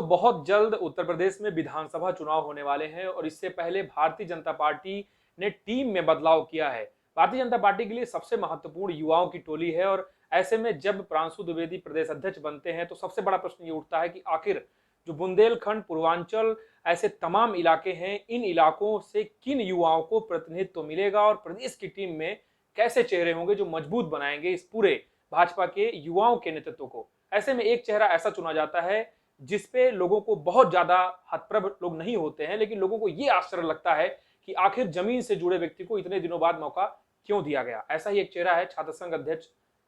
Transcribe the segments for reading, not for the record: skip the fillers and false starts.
बहुत जल्द उत्तर प्रदेश में विधानसभा चुनाव होने वाले हैं और इससे पहले भारतीय जनता पार्टी ने टीम में बदलाव किया है। भारतीय जनता पार्टी के लिए सबसे महत्वपूर्ण युवाओं की टोली है और ऐसे में जब प्रांशु द्विवेदी प्रदेश अध्यक्ष बनते हैं तो सबसे बड़ा प्रश्न ये उठता है कि आखिर जो बुंदेलखंड, पूर्वांचल ऐसे तमाम इलाके हैं, इन इलाकों से किन युवाओं को प्रतिनिधित्व मिलेगा और प्रदेश की टीम में कैसे चेहरे होंगे जो मजबूत बनाएंगे इस पूरे भाजपा के युवाओं के नेतृत्व को। ऐसे में एक चेहरा ऐसा चुना जाता है जिसपे लोगों को बहुत ज्यादा हतप्रभ लोग नहीं होते हैं, लेकिन लोगों को ये आश्चर्य लगता है कि आखिर जमीन से जुड़े व्यक्ति को इतने दिनों बाद मौका क्यों दिया गया। ऐसा ही एक चेहरा है छात्र संघ अध्यक्ष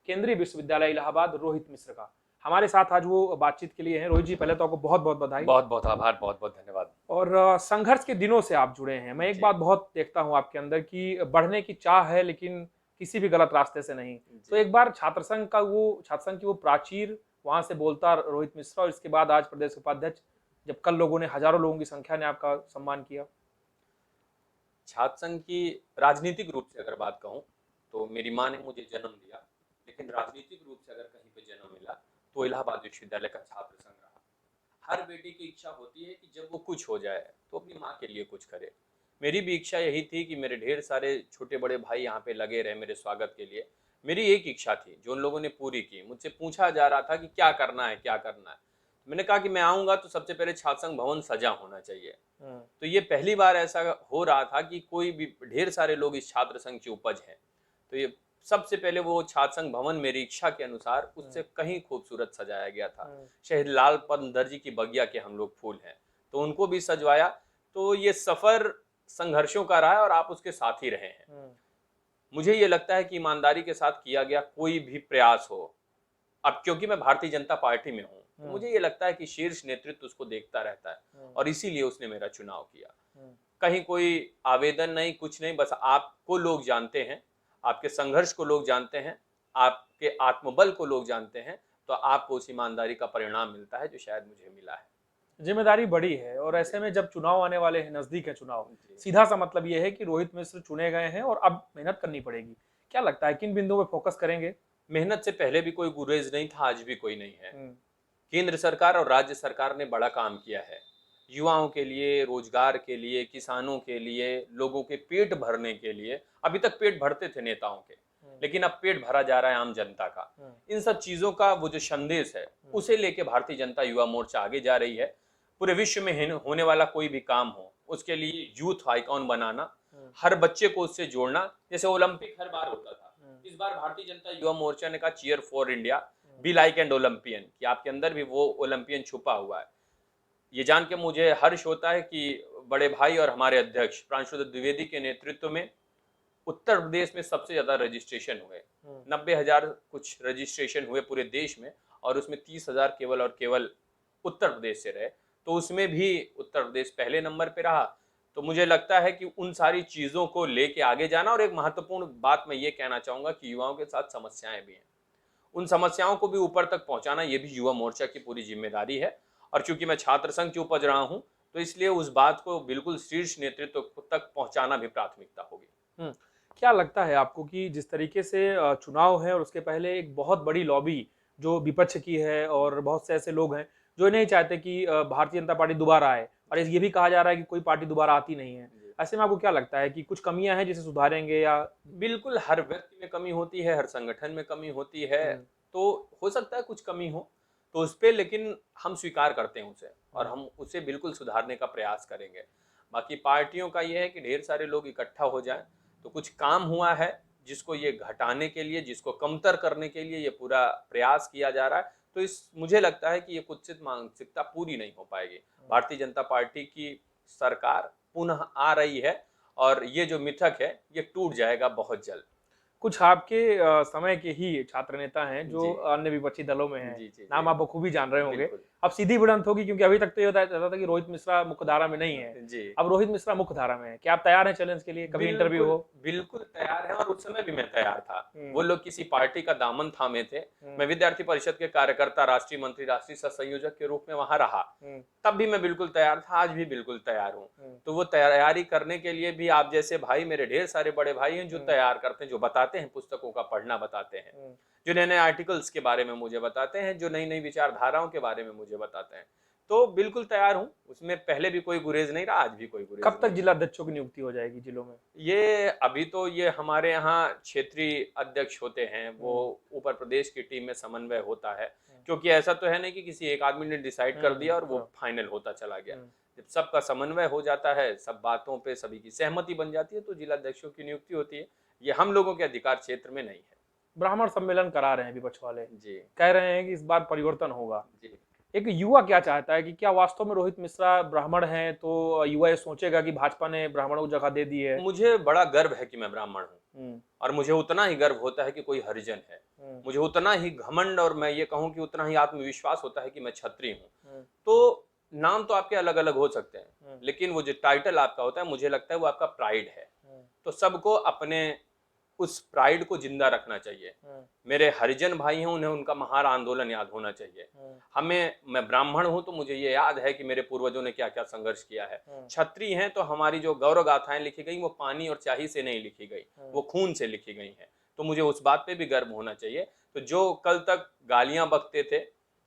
केंद्रीय विश्वविद्यालय इलाहाबाद रोहित मिश्र का। हमारे साथ आज वो बातचीत के लिए हैं। रोहित जी, पहले तो आपको बहुत बहुत बधाई। बहुत बहुत आभार, बहुत बहुत धन्यवाद। और संघर्ष के दिनों से आप जुड़े हैं। मैं एक बात बहुत देखता हूं आपके अंदर कि बढ़ने की चाह है, लेकिन किसी भी गलत रास्ते से नहीं। तो एक बार छात्र संघ की वो प्राचीर वहां से बोलता रोहित मिश्रा, और इसके बाद आज प्रदेश उपाध्यक्ष, जब कल लोगों ने, हजारों लोगों की संख्या ने आपका सम्मान किया। छात्र संघ की राजनीतिक रूप से अगर बात कहूं तो मेरी माँ ने मुझे जन्म दिया, लेकिन राजनीतिक रूप से अगर कहीं पे जन्म मिला तो इलाहाबाद विश्वविद्यालय का छात्र संघ रहा। हर बेटे की इच्छा होती है कि जब वो कुछ हो जाए तो अपनी माँ के लिए कुछ करे। मेरी भी इच्छा यही थी कि मेरे ढेर सारे छोटे बड़े भाई यहाँ पे लगे रहे मेरे स्वागत के लिए। मेरी एक इच्छा थी जो उन लोगों ने पूरी की। मुझसे पूछा जा रहा था कि क्या करना है, क्या करना है। मैंने कहा कि मैं आऊंगा तो सबसे पहले छात्र संघ भवन सजा होना चाहिए। तो ये पहली बार ऐसा हो रहा था कि कोई भी, ढेर सारे लोग इस छात्र संघ की उपज है। तो ये सबसे पहले वो छात्र संघ भवन मेरी इच्छा के अनुसार उससे कहीं खूबसूरत सजाया गया था। शहीद लाल बहादुर जी की बगिया के हम लोग फूल हैं तो उनको भी सजवाया। तो ये सफर संघर्षों का रहा है और आप उसके साथ ही रहे हैं। मुझे ये लगता है कि ईमानदारी के साथ किया गया कोई भी प्रयास हो, अब क्योंकि मैं भारतीय जनता पार्टी में हूँ तो मुझे ये लगता है कि शीर्ष नेतृत्व उसको देखता रहता है और इसीलिए उसने मेरा चुनाव किया। कहीं कोई आवेदन नहीं, कुछ नहीं, बस आपको लोग जानते हैं, आपके संघर्ष को लोग जानते हैं, आपके आत्मबल को लोग जानते हैं, तो आपको उस ईमानदारी का परिणाम मिलता है जो शायद मुझे मिला है। जिम्मेदारी बड़ी है और ऐसे में जब चुनाव आने वाले हैं, नजदीक है चुनाव, सीधा सा मतलब ये है कि रोहित मिश्र चुने गए हैं और अब मेहनत करनी पड़ेगी। क्या लगता है किन बिंदुओं पे फोकस करेंगे? मेहनत से पहले भी कोई गुरेज नहीं था, आज भी कोई नहीं है। केंद्र सरकार और राज्य सरकार ने बड़ा काम किया है युवाओं के लिए, रोजगार के लिए, किसानों के लिए, लोगों के पेट भरने के लिए। अभी तक पेट भरते थे नेताओं के, लेकिन अब पेट भरा जा रहा है आम जनता का। इन सब चीजों का वो जो संदेश है उसे लेके भारतीय जनता युवा मोर्चा आगे जा रही है। पूरे विश्व में होने वाला कोई भी काम हो उसके लिए यूथ आइकॉन बनाना, हर बच्चे को उससे जोड़ना। जैसे ओलंपिक हर बार होता था, इस बार भारतीय जनता युवा मोर्चा ने कहा cheer for India, be like an Olympian, कि आपके अंदर भी वो ओलंपियन छुपा हुआ है। ये जान के मुझे हर्ष होता है कि बड़े भाई और हमारे अध्यक्ष प्रांशु द्विवेदी के नेतृत्व में उत्तर प्रदेश में सबसे ज्यादा रजिस्ट्रेशन हुए। 90,000 कुछ रजिस्ट्रेशन हुए पूरे देश में और उसमें 30,000 केवल और केवल उत्तर प्रदेश से रहे। तो उसमें भी उत्तर प्रदेश पहले नंबर पे रहा। तो मुझे लगता है कि उन सारी चीजों को लेके आगे जाना। और एक महत्वपूर्ण बात मैं ये कहना चाहूंगा कि युवाओं के साथ समस्याएं भी हैं, उन समस्याओं को भी ऊपर तक पहुंचाना ये भी युवा मोर्चा की पूरी जिम्मेदारी है। और चूंकि मैं छात्र संघ की उपज रहा हूं तो इसलिए उस बात को बिल्कुल शीर्ष नेतृत्व तक पहुंचाना भी प्राथमिकता होगी। क्या लगता है आपको कि जिस तरीके से चुनाव है और उसके पहले एक बहुत बड़ी लॉबी जो विपक्ष की है और बहुत से ऐसे लोग हैं जो नहीं चाहते कि भारतीय जनता पार्टी दोबारा आए, और ये भी कहा जा रहा है कि कोई पार्टी दोबारा आती नहीं है, ऐसे में आपको क्या लगता है कि कुछ कमियां हैं जिसे सुधारेंगे? या बिल्कुल, हर व्यक्ति में कमी होती है, हर संगठन में कमी होती है। तो हो सकता है कुछ कमी हो तो उस पर, लेकिन हम स्वीकार करते हैं उसे और हम उसे बिल्कुल सुधारने का प्रयास करेंगे। बाकी पार्टियों का यह है कि ढेर सारे लोग इकट्ठा हो जाएं तो कुछ काम हुआ है जिसको ये घटाने के लिए, जिसको कमतर करने के लिए ये पूरा प्रयास किया जा रहा है। तो मुझे लगता है कि ये कुत्सित मानसिकता पूरी नहीं हो पाएगी। भारतीय जनता पार्टी की सरकार पुनः आ रही है और ये जो मिथक है ये टूट जाएगा बहुत जल्द। कुछ आपके समय के ही छात्र नेता हैं जो अन्य विपक्षी दलों में हैं, नाम आप बखूबी जान रहे होंगे। अब सीधी भिड़ंत होगी, क्योंकि अभी तक तो ये होता था कि रोहित मिश्रा मुख्यधारा में नहीं है, अब रोहित मिश्रा मुख्यधारा में है। क्या आप तैयार हैं चैलेंज के लिए? कभी इंटरव्यू हो? बिल्कुल तैयार है और उस समय भी मैं तैयार था। वो लोग किसी पार्टी का दामन थामे थे, मैं विद्यार्थी परिषद के कार्यकर्ता, राष्ट्रीय मंत्री, राष्ट्रीय सह संयोजक के रूप में वहां रहा, तब भी मैं बिल्कुल तैयार था, आज भी बिल्कुल तैयार हूँ। तो वो तैयारी करने के लिए भी आप जैसे भाई, मेरे ढेर सारे बड़े भाई हैं जो तैयार करते हैं, जो बताते हैं, पुस्तकों का पढ़ना बताते हैं, जो नए नए आर्टिकल्स के बारे में मुझे बताते हैं, जो नई नई विचारधाराओं के बारे में मुझे बताते हैं। तो बिल्कुल तैयार हूँ, उसमें पहले भी कोई गुरेज नहीं रहा, आज भी कोई गुरेज कब तक नहीं है। जिला अध्यक्षों की नियुक्ति हो जाएगी जिलों में? ये अभी तो ये हमारे यहाँ क्षेत्रीय अध्यक्ष होते हैं, वो ऊपर प्रदेश की टीम में समन्वय होता है, क्योंकि ऐसा तो है नहीं कि किसी एक आदमी ने डिसाइड कर दिया और वो फाइनल होता चला गया। जब सबका समन्वय हो जाता है, सब बातों पे सभी की सहमति बन जाती है, तो जिला अध्यक्षों की नियुक्ति होती है। ये हम लोगों के अधिकार क्षेत्र में नहीं है। ब्राह्मण सम्मेलन करा रहे हैं विपक्ष वाले, जी कह रहे हैं कि इस बार परिवर्तन होगा। जी। एक युवा क्या चाहता है कि क्या वास्तव में रोहित मिश्रा ब्राह्मण हैं तो युवा ये सोचेगा कि भाजपा ने ब्राह्मणों को जगह दे दी है? मुझे बड़ा गर्व है कि मैं ब्राह्मण हूँ, हम्म, और मुझे उतना ही गर्व होता है कि कोई हरिजन है। मुझे उतना ही घमंड, और मैं ये कहूँ कि उतना ही आत्मविश्वास होता है कि मैं क्षत्रिय हूँ। तो नाम तो आपके अलग अलग हो सकते हैं, लेकिन वो जो टाइटल आपका होता है, मुझे लगता है वो आपका प्राइड है। तो सबको अपने उस प्राइड को जिंदा रखना चाहिए। मेरे हरिजन भाई हैं, उन्हें उनका महान आंदोलन याद होना चाहिए। मैं ब्राह्मण हूं तो मुझे ये याद है कि मेरे पूर्वजों ने क्या क्या संघर्ष किया है। क्षत्रिय हैं तो हमारी जो गौरव गाथाएं लिखी गई वो पानी और स्याही से नहीं लिखी गई, वो खून से लिखी गई हैं। तो मुझे उस बात पे भी गर्व होना चाहिए। तो जो कल तक गालियां बकते थे,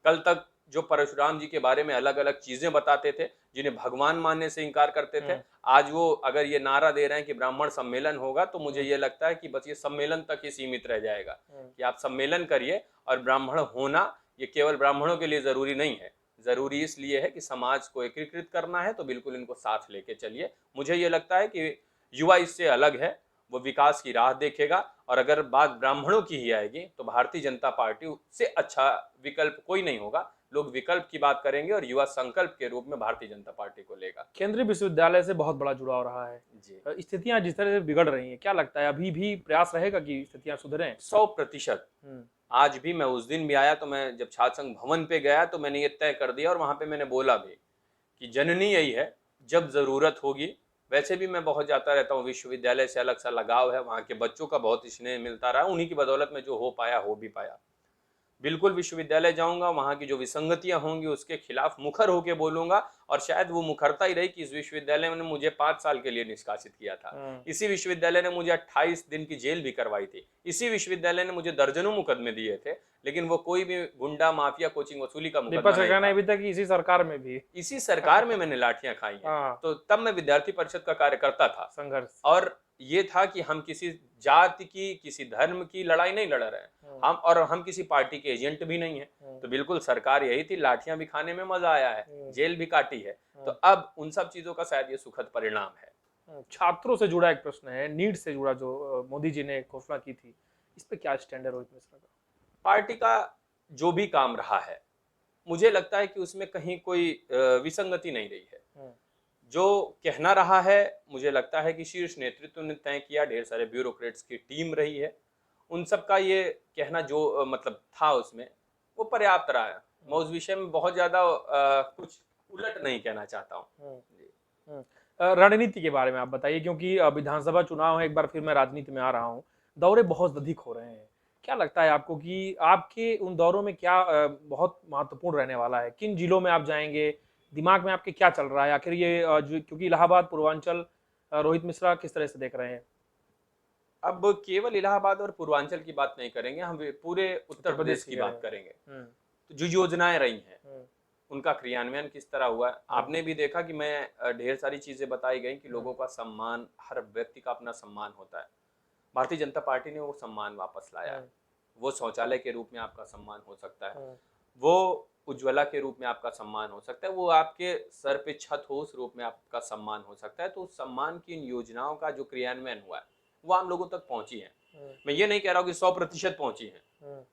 कल तक जो परशुराम जी के बारे में अलग अलग चीजें बताते थे, जिन्हें भगवान मानने से इनकार करते थे, आज वो अगर ये नारा दे रहे हैं कि ब्राह्मण सम्मेलन होगा, तो मुझे ये लगता है कि बस ये सम्मेलन तक ही सीमित रह जाएगा। कि आप सम्मेलन करिए, और ब्राह्मण होना ये केवल ब्राह्मणों के लिए जरूरी नहीं है। जरूरी इसलिए है कि समाज को एकीकृत करना है, तो बिल्कुल इनको साथ लेके चलिए। मुझे ये लगता है कि युवा इससे अलग है, वो विकास की राह देखेगा। और अगर बात ब्राह्मणों की ही आएगी तो भारतीय जनता पार्टी से अच्छा विकल्प कोई नहीं होगा। लोग विकल्प की बात करेंगे और युवा संकल्प के रूप में भारतीय जनता पार्टी को लेगा। केंद्रीय विश्वविद्यालय से बहुत बड़ा जुड़ाव रहा है जी, स्थितियां जिस तरह से बिगड़ रही हैं, क्या लगता है अभी भी प्रयास रहेगा कि स्थितियां सुधरें? 100%। आज भी मैं उस दिन भी आया, तो मैं जब छात्र संघ भवन पे गया तो मैंने ये तय कर दिया, और वहां पे मैंने बोला भी कि जननी यही है, जब जरूरत होगी। वैसे भी मैं बहुत जाता रहता हूँ, विश्वविद्यालय से अलग सा लगाव है, वहाँ के बच्चों का बहुत स्नेह मिलता रहा, उन्हीं की बदौलत में जो हो पाया हो भी पाया। बिल्कुल विश्वविद्यालय जाऊंगा, वहाँ की जो विसंगतियां होंगी उसके खिलाफ मुखर होकर बोलूंगा। और शायद वो मुखरता ही रही कि इस विश्वविद्यालय ने मुझे 5 साल के लिए निष्कासित किया था। इसी विश्वविद्यालय ने मुझे 28 दिन की जेल भी करवाई थी। इसी विश्वविद्यालय ने मुझे दर्जनों मुकदमे दिए थे, लेकिन वो कोई भी गुंडा माफिया कोचिंग वसूली का मुकदमा नहीं था। अभी तक इसी सरकार में भी, इसी सरकार में मैंने लाठियां खाई हैं। तो तब मैं विद्यार्थी परिषद का कार्यकर्ता था, संघर्ष, और ये था कि हम किसी जाति की, किसी धर्म की लड़ाई नहीं लड़ रहे हैं हम किसी पार्टी के एजेंट भी नहीं है। तो बिल्कुल सरकार यही थी, लाठियां भी खाने में मजा आया है, जेल भी काटी है। तो अब उन सब चीजों का शायद ये सुखद परिणाम है। छात्रों से जुड़ा एक प्रश्न है, नीट से जुड़ा, जो मोदी जी ने घोषणा की थी, इस पे क्या स्टैंड है रोहित मिश्रा का? पार्टी का जो भी काम रहा है, मुझे लगता है कि उसमें कहीं कोई विसंगति नहीं रही है। जो कहना रहा है, मुझे लगता है कि शीर्ष नेतृत्व ने तय किया, ढेर सारे ब्यूरोक्रेट्स की टीम रही है, उन सब का ये कहना जो मतलब था उसमें, वो पर्याप्त रहा है। मैं उस विषय में बहुत ज्यादा कुछ उलट नहीं कहना चाहता हूँ। रणनीति के बारे में आप बताइए, क्योंकि विधानसभा चुनाव है, एक बार फिर मैं राजनीति में आ रहा हूँ, दौरे बहुत अधिक हो रहे हैं। क्या लगता है आपको कि आपके उन दौरों में क्या बहुत महत्वपूर्ण रहने वाला है? किन जिलों में आप जाएंगे? दिमाग में आपके क्या चल रहा है आखिर ये क्योंकि इलाहाबाद, पूर्वांचल, रोहित मिश्रा किस तरह से देख रहे हैं? अब केवल इलाहाबाद और पूर्वांचल की बात नहीं करेंगे, हम पूरे उत्तर प्रदेश की बात करेंगे। तो जो योजनाएं रही हैं, उनका क्रियान्वयन किस तरह हुआ है, आपने भी देखा कि मैं ढेर सारी चीजें बताई गई कि लोगों का सम्मान, हर व्यक्ति का अपना सम्मान होता है। भारतीय जनता पार्टी ने वो सम्मान वापस लाया है। वो शौचालय के रूप में आपका सम्मान हो सकता है, वो उज्ज्वला के रूप में आपका सम्मान हो सकता है, वो आपके सर पे छत हो उस रूप में आपका सम्मान हो सकता है। तो उस सम्मान की इन योजनाओं का जो क्रियान्वयन हुआ है, वो आम लोगों तक पहुंची है। मैं ये नहीं कह रहा हूँ कि 100% पहुंची है,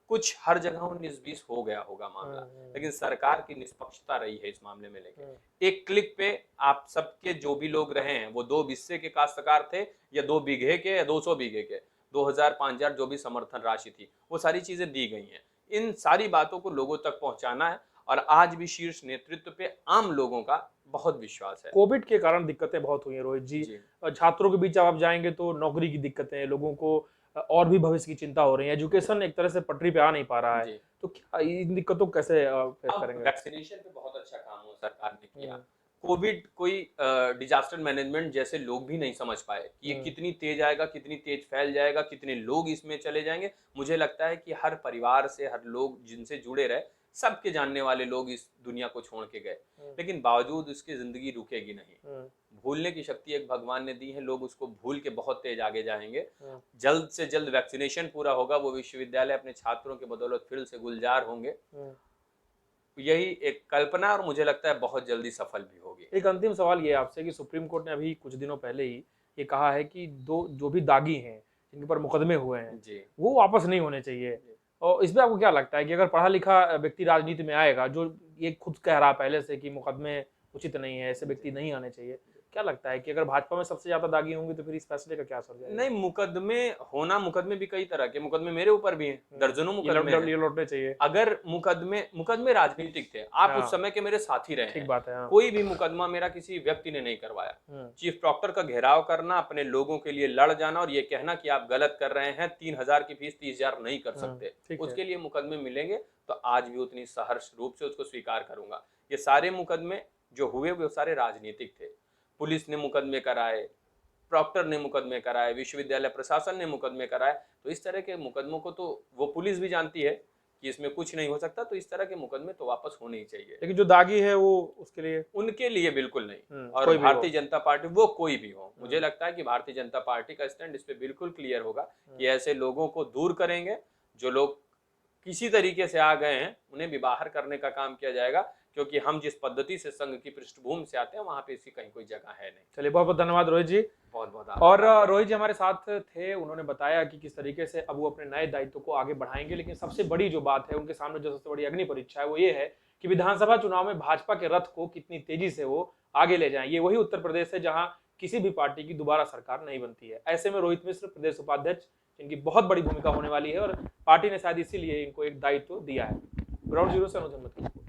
कुछ हर जगह 19-20 हो गया होगा मामला, लेकिन सरकार की निष्पक्षता रही है इस मामले में लेके। एक क्लिक पे आप सबके जो भी लोग रहे हैं, वो 2 बिस्से के काश्तकार थे या 2 बीघे के या 200 बीघे के, 2000-5000 जो भी समर्थन राशि थी, वो सारी चीजें दी गई हैं। इन सारी बातों को लोगों तक पहुंचाना है, और आज भी शीर्ष नेतृत्व पे आम लोगों का बहुत विश्वास है। कोविड के कारण दिक्कतें बहुत हुई हैं रोहित जी। छात्रों के बीच आप जाएंगे तो नौकरी की दिक्कतें, लोगों को और भी भविष्य की चिंता हो रही है, एजुकेशन एक तरह से पटरी पे आ नहीं पा रहा है। तो क्या इन दिक्कतों को कैसे फेस करेंगे? वैक्सीनेशन पे बहुत अच्छा काम हुआ सरकार ने किया। कोविड कोई डिजास्टर मैनेजमेंट जैसे लोग भी नहीं समझ पाए कि ये कितनी तेज आएगा, कितनी तेज फैल जाएगा, कितने लोग इसमें चले जाएंगे। मुझे लगता है कि हर परिवार से, हर लोग जिनसे जुड़े रहे, सबके जानने वाले लोग इस दुनिया को छोड़ के गए, लेकिन बावजूद उसकी जिंदगी रुकेगी नहीं। भूलने की शक्ति एक भगवान ने दी है, लोग उसको भूल के बहुत तेज आगे जाएंगे। जल्द से जल्द वैक्सीनेशन पूरा होगा, वो विश्वविद्यालय अपने छात्रों के बदौलत फिर से गुलजार होंगे। यही एक कल्पना, और मुझे लगता है बहुत जल्दी सफल भी होगी। एक अंतिम सवाल ये आपसे कि सुप्रीम कोर्ट ने अभी कुछ दिनों पहले ही ये कहा है कि जो भी दागी हैं, जिनके पर मुकदमे हुए हैं जी, वो वापस नहीं होने चाहिए। और इसमें आपको क्या लगता है कि अगर पढ़ा लिखा व्यक्ति राजनीति में आएगा, जो ये खुद कह रहा पहले से कि मुकदमे उचित नहीं है, ऐसे व्यक्ति नहीं आने चाहिए, क्या लगता है कि अगर भाजपा में सबसे ज्यादा दागी होंगे तो फिर इस फैसले का क्या असर जाएगा? नहीं, मुकदमे भी कई तरह के, मुकदमे मेरे ऊपर भी हैं, दर्जनों मुकदमे हैं। ये लौटने चाहिए। अगर मुकदमे राजनीतिक थे, आप हाँ, उस समय के मेरे साथी रहे ठीक हैं, बात है। हाँ। कोई भी मुकदमा मेरा किसी व्यक्ति ने नहीं करवाया। चीफ प्रॉक्टर का घेराव करना, अपने लोगों के लिए लड़ जाना और ये कहना कि आप गलत कर रहे हैं, 3,000 की फीस 30,000 नहीं कर सकते, उसके लिए मुकदमे मिलेंगे तो आज भी उतनी सहर्ष रूप से उसको स्वीकार करूंगा। ये सारे मुकदमे जो हुए वो सारे राजनीतिक थे। पुलिस ने मुकदमे कराए, प्रॉक्टर ने मुकदमे कराए, विश्वविद्यालय प्रशासन ने मुकदमे कराए, तो इस तरह के मुकदमों को तो वो पुलिस भी जानती है कि इसमें कुछ नहीं हो सकता, तो इस तरह के मुकदमे तो वापस होने ही चाहिए। लेकिन जो दागी है वो उसके लिए, उनके लिए बिल्कुल नहीं। और कोई भी भारतीय जनता पार्टी, वो कोई भी हो, मुझे लगता है कि भारतीय जनता पार्टी का स्टैंड इस पे बिल्कुल क्लियर होगा कि ऐसे लोगों को दूर करेंगे। जो लोग किसी तरीके से आ गए हैं उन्हें भी बाहर करने का काम किया जाएगा, क्योंकि हम जिस पद्धति से संघ की पृष्ठभूमि से आते हैं वहां पे इसकी कहीं कोई जगह है नहीं। चलिए बहुत बहुत धन्यवाद रोहित जी। बहुत बहुत और रोहित जी हमारे साथ थे, उन्होंने बताया कि किस तरीके से अब वो अपने नए दायित्व को आगे बढ़ाएंगे। लेकिन सबसे बड़ी जो बात है, उनके सामने जो सबसे बड़ी अग्नि परीक्षा है वो ये है कि विधानसभा चुनाव में भाजपा के रथ को कितनी तेजी से वो आगे ले जाएं। ये वही उत्तर प्रदेश है जहां किसी भी पार्टी की दोबारा सरकार नहीं बनती है। ऐसे में रोहित मिश्र प्रदेश उपाध्यक्ष, जिनकी बहुत बड़ी भूमिका होने वाली है और पार्टी ने शायद इसीलिए इनको एक दायित्व दिया है। ग्राउंड जीरो से अनुज अहमद।